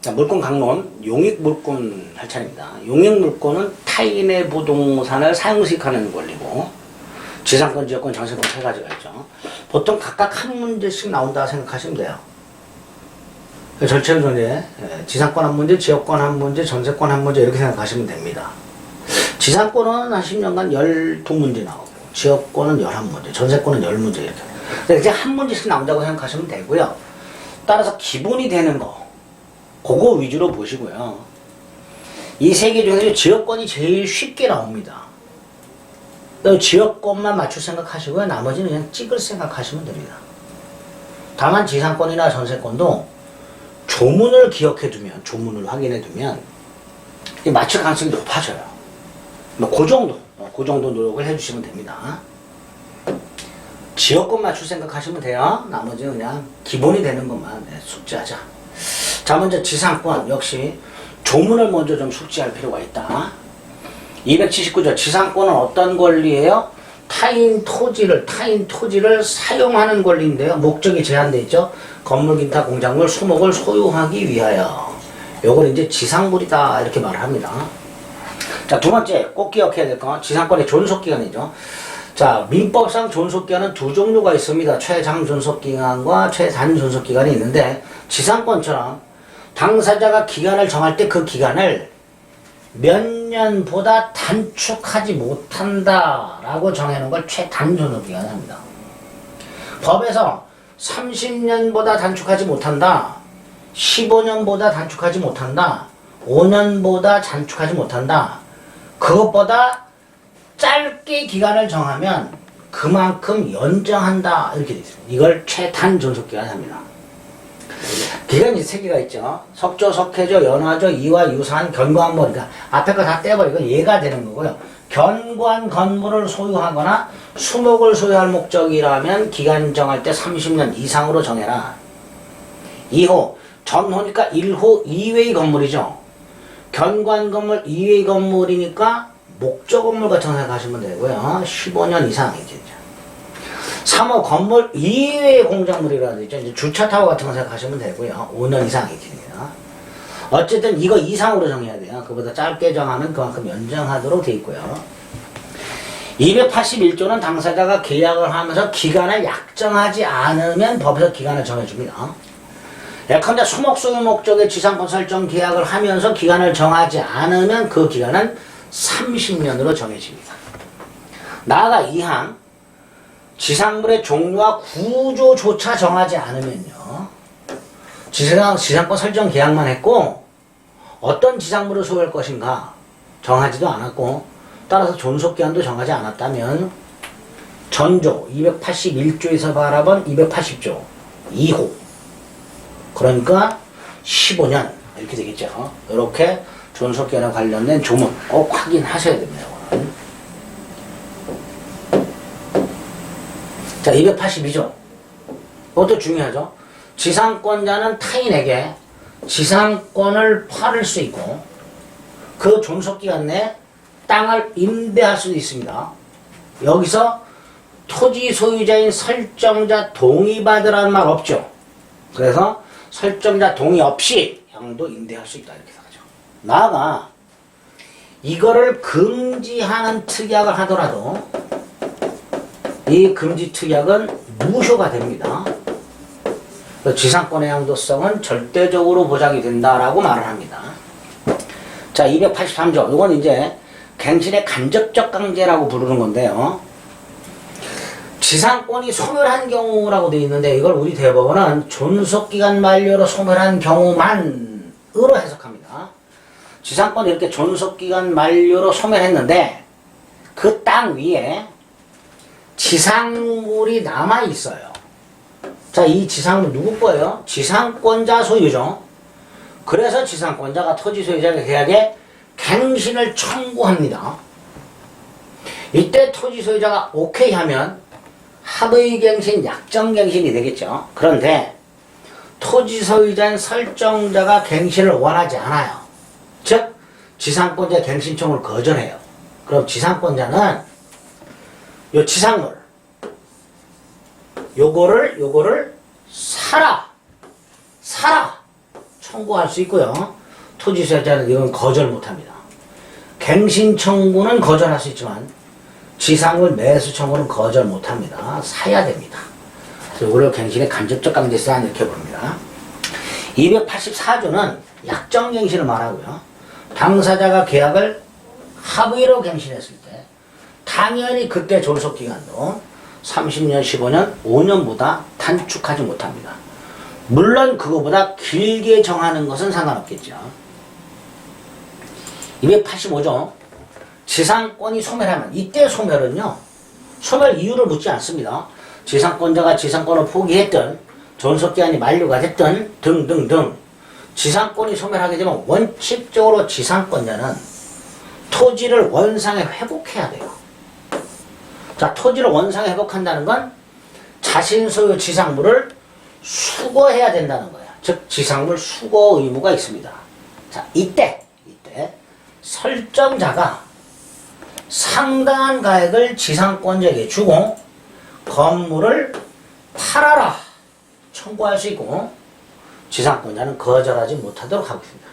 자, 물권 강론, 용익물권 할 차례입니다. 용익물권은 타인의 부동산을 사용식하는 권리고, 지상권, 지역권, 전세권 세 가지가 있죠. 보통 각각 한 문제씩 나온다 생각하시면 돼요. 절차적으로 지상권 한 문제, 지역권 한 문제, 전세권 한 문제 이렇게 생각하시면 됩니다. 지상권은 한 10년간 12문제 나오고, 지역권은 11문제, 전세권은 10문제 이렇게. 이제 한 문제씩 나온다고 생각하시면 되고요. 따라서 기본이 되는 거, 그거 위주로 보시고요. 이 세 개 중에서 지역권이 제일 쉽게 나옵니다. 지역권만 맞출 생각하시고요. 나머지는 그냥 찍을 생각하시면 됩니다. 다만 지상권이나 전세권도 조문을 기억해두면, 조문을 확인해두면 맞출 가능성이 높아져요. 그 정도 노력을 해주시면 됩니다. 지역권 맞출 생각하시면 돼요. 나머지는 그냥 기본이 되는 것만 숙지하자. 자, 먼저 지상권 역시 조문을 먼저 좀 숙지할 필요가 있다. 279조 지상권은 어떤 권리예요? 타인 토지를 사용하는 권리인데요. 목적이 제한되어 있죠. 건물, 기타, 공작물, 수목을 소유하기 위하여. 요걸 이제 지상물이다 이렇게 말을 합니다. 자, 두 번째 꼭 기억해야 될 건 지상권의 존속기간이죠. 자, 민법상 존속기간은 두 종류가 있습니다. 최장 존속기간과 최단 존속기간이 있는데, 지상권처럼 당사자가 기간을 정할 때 그 기간을 몇 년보다 단축하지 못한다라고 정해놓은 걸 최단 존속기간 합니다. 법에서 30년보다 단축하지 못한다, 15년보다 단축하지 못한다, 5년보다 단축하지 못한다, 그것보다 짧게 기간을 정하면 그만큼 연장한다 이렇게 되어 있습니다. 이걸 최단 존속기간 합니다. 기간이 세 개가 있죠. 석조, 석회조, 연화조, 이화, 유사한, 견고한 뭐, 그러니까 앞에 거 다 떼버리고 얘가 되는 거고요. 견고한 건물을 소유하거나 수목을 소유할 목적이라면 기간 정할 때 30년 이상으로 정해라. 2호, 전호니까 1호 이외의 건물이죠. 견고한 건물 이외의 건물이니까 목적 건물 같은 거 생각하시면 되고요. 15년 이상 이렇게 되죠. 3호 건물 이외의 공작물이라고 되죠. 이제 주차타워 같은 거 생각하시면 되고요. 5년 이상 이렇게 됩니다. 어쨌든 이거 이상으로 정해야 돼요. 그보다 짧게 정하면 그만큼 연장하도록 되어 있고요. 281조는 당사자가 계약을 하면서 기간을 약정하지 않으면 법에서 기간을 정해줍니다. 예컨대 수목 소유 목적의 지상권 설정 계약을 하면서 기간을 정하지 않으면 그 기간은 30년으로 정해집니다. 나아가 2항 지상물의 종류와 구조조차 정하지 않으면요, 지상권 설정 계약만 했고 어떤 지상물을 소유할 것인가 정하지도 않았고 따라서 존속기한도 정하지 않았다면 전조 281조에서 바라본 280조 2호, 그러니까 15년 이렇게 되겠죠. 이렇게 존속기한에 관련된 조문 꼭 확인하셔야 됩니다. 자, 282조. 이것도 중요하죠. 지상권자는 타인에게 지상권을 팔을 수 있고 그 존속기간 내에 땅을 임대할 수도 있습니다. 여기서 토지 소유자인 설정자 동의받으라는 말 없죠. 그래서 설정자 동의 없이 양도 임대할 수 있다 이렇게 생각하죠. 나아가 이거를 금지하는 특약을 하더라도 이 금지 특약은 무효가 됩니다. 지상권의 양도성은 절대적으로 보장이 된다라고 말을 합니다. 자, 283조. 이건 이제 갱신의 간접적 강제라고 부르는 건데요. 지상권이 소멸한 경우라고 되어 있는데 이걸 우리 대법원은 존속기간 만료로 소멸한 경우만으로 해석합니다. 지상권이 이렇게 존속기간 만료로 소멸했는데 그 땅 위에 지상물이 남아있어요. 자, 이 지상물 누구 거예요? 지상권자 소유죠. 그래서 지상권자가 토지 소유자의 계약에 갱신을 청구합니다. 이때 토지 소유자가 오케이 하면 합의 갱신, 약정 갱신이 되겠죠. 그런데 토지 소유자인 설정자가 갱신을 원하지 않아요. 즉 지상권자 갱신 청구를 거절해요. 그럼 지상권자는 요 지상물 요거를 사라 청구할 수 있고요. 토지 소유자는 이건 거절 못합니다. 갱신 청구는 거절할 수 있지만 지상물 매수 청구는 거절 못합니다. 사야 됩니다. 그래서 우려 갱신의 간접적 강제성을 이렇게 봅니다. 284조는 약정갱신을 말하고요. 당사자가 계약을 합의로 갱신했을 때 당연히 그때 존속기간도 30년, 15년, 5년보다 단축하지 못합니다. 물론 그거보다 길게 정하는 것은 상관없겠죠. 285조 지상권이 소멸하면 이때 소멸은요. 소멸 이유를 묻지 않습니다. 지상권자가 지상권을 포기했든 존속기한이 만료가 됐든 등등등 지상권이 소멸하게 되면 원칙적으로 지상권자는 토지를 원상에 회복해야 돼요. 자, 토지를 원상에 회복한다는 건 자신 소유 지상물을 수거해야 된다는 거야. 즉 지상물 수거 의무가 있습니다. 자, 이때 설정자가 상당한 가액을 지상권자에게 주고 건물을 팔아라 청구할 수 있고 지상권자는 거절하지 못하도록 하고 있습니다.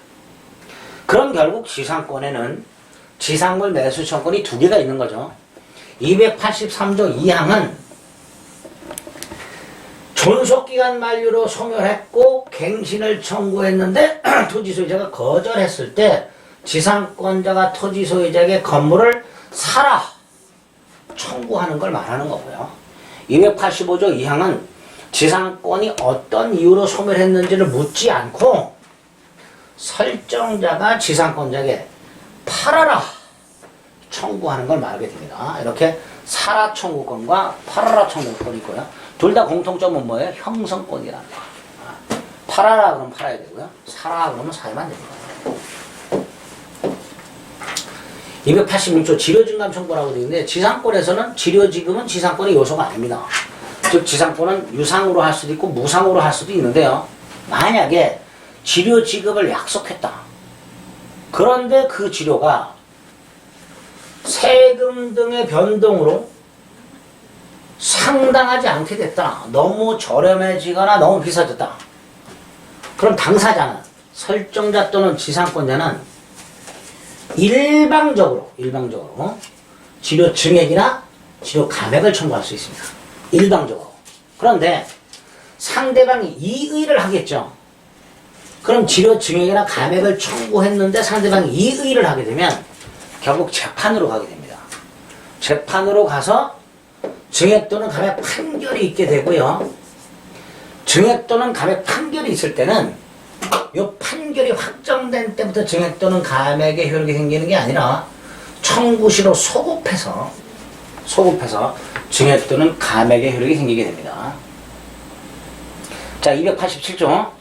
그럼 결국 지상권에는 지상물 매수 청구권이 두 개가 있는 거죠. 283조 2항은 존속기간 만료로 소멸했고 갱신을 청구했는데 토지 소유자가 거절했을 때 지상권자가 토지 소유자에게 건물을 사라 청구하는 걸 말하는 거고요. 285조 2항은 지상권이 어떤 이유로 소멸했는지를 묻지 않고 설정자가 지상권자에게 팔아라 청구하는 걸 말하게 됩니다. 이렇게 사라 청구권과 팔아라 청구권이 있고요. 둘 다 공통점은 뭐예요? 형성권이라는 거예요. 팔아라 그러면 팔아야 되고요. 사라 그러면 사야만 됩니다. 286조 지료증감 청구라고 되어 있는데 지상권에서는 지료지급은 지상권의 요소가 아닙니다. 즉 지상권은 유상으로 할 수도 있고 무상으로 할 수도 있는데요. 만약에 지료지급을 약속했다. 그런데 그 지료가 세금 등의 변동으로 상당하지 않게 됐다. 너무 저렴해지거나 너무 비싸졌다. 그럼 당사자는 설정자 또는 지상권자는 일방적으로 지료 증액이나 지료 감액을 청구할 수 있습니다. 일방적으로. 그런데 상대방이 이의를 하겠죠. 그럼 지료 증액이나 감액을 청구했는데 상대방이 이의를 하게 되면 결국 재판으로 가게 됩니다. 재판으로 가서 증액 또는 감액 판결이 있게 되고요. 증액 또는 감액 판결이 있을 때는 이 판결이 확정된 때부터 증액 또는 감액의 효력이 생기는 게 아니라 청구시로 소급해서 증액 또는 감액의 효력이 생기게 됩니다. 자, 287조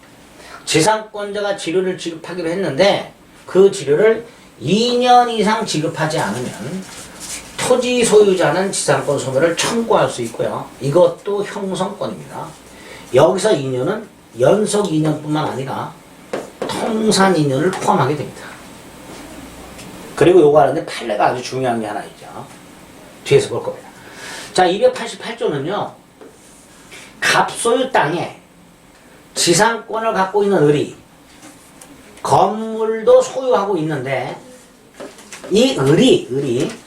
지상권자가 지료를 지급하기로 했는데 그 지료를 2년 이상 지급하지 않으면 토지 소유자는 지상권 소멸을 청구할 수 있고요. 이것도 형성권입니다. 여기서 2년은 연속 2년뿐만 아니라 통산 2년을 포함하게 됩니다. 그리고 요거 하는데 판례가 아주 중요한 게 하나 있죠. 뒤에서 볼 겁니다. 자, 288조는요. 갑소유 땅에 지상권을 갖고 있는 을이 건물도 소유하고 있는데 이 을이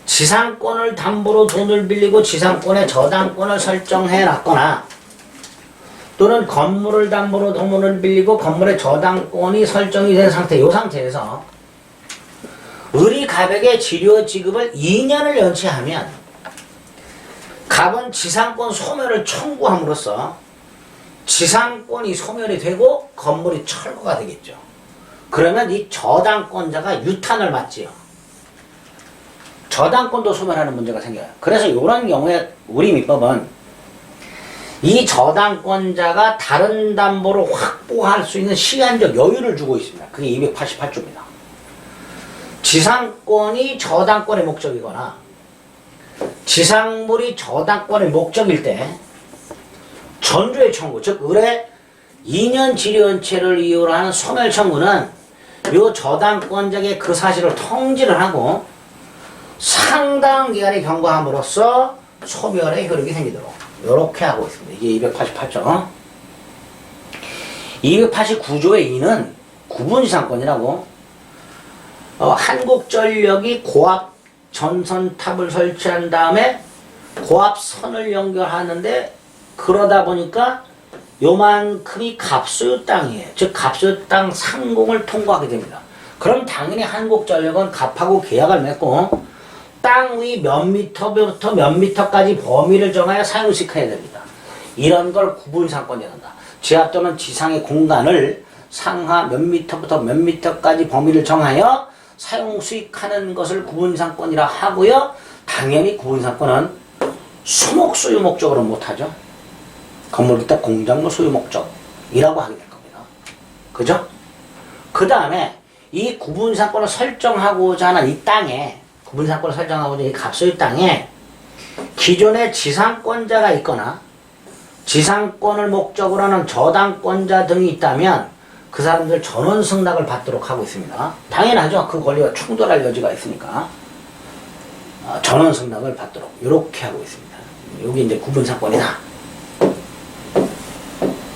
지상권을 담보로 돈을 빌리고 지상권의 저당권을 설정해 놨거나 또는 건물을 담보로 돈을 빌리고 건물의 저당권이 설정이 된 상태, 이 상태에서 을이 갑에게 지료 지급을 2년을 연체하면 갑은 지상권 소멸을 청구함으로써 지상권이 소멸이 되고 건물이 철거가 되겠죠. 그러면 이 저당권자가 유탄을 맞지요. 저당권도 소멸하는 문제가 생겨요. 그래서 이런 경우에 우리 민법은 이 저당권자가 다른 담보를 확보할 수 있는 시간적 여유를 주고 있습니다. 그게 288조입니다. 지상권이 저당권의 목적이거나 지상물이 저당권의 목적일 때 전조의 청구, 즉 을의 2년 지료연체를 이유로 하는 소멸 청구는 이 저당권자에게 그 사실을 통지를 하고 상당한 기간이 경과함으로써 소멸의 효력이 생기도록 이렇게 하고 있습니다. 이게 288조. 289조의 2는 구분지상권이라고 한국전력이 고압 전선탑을 설치한 다음에 고압선을 연결하는데 그러다 보니까 요만큼이 갑소유 땅이에요. 즉 갑소유 땅 상공을 통과하게 됩니다. 그럼 당연히 한국전력은 갑하고 계약을 맺고 땅 위 몇 미터부터 몇 미터까지 범위를 정하여 사용수익해야 됩니다. 이런 걸 구분상권이라 한다. 지하 또는 지상의 공간을 상하 몇 미터부터 몇 미터까지 범위를 정하여 사용수익하는 것을 구분상권이라 하고요. 당연히 구분상권은 수목 소유 목적으로 못하죠. 건물기타 공작물 소유 목적이라고 하게 될 겁니다. 그죠? 그 다음에 이 구분상권을 설정하고자 하는 이 땅에 구분상권을 설정하고자 하는 이 갑소유 땅에 기존의 지상권자가 있거나 지상권을 목적으로 하는 저당권자 등이 있다면 그 사람들 전원 승낙을 받도록 하고 있습니다. 당연하죠. 그 권리와 충돌할 여지가 있으니까 전원 승낙을 받도록 이렇게 하고 있습니다. 여기 이제 구분상권이다.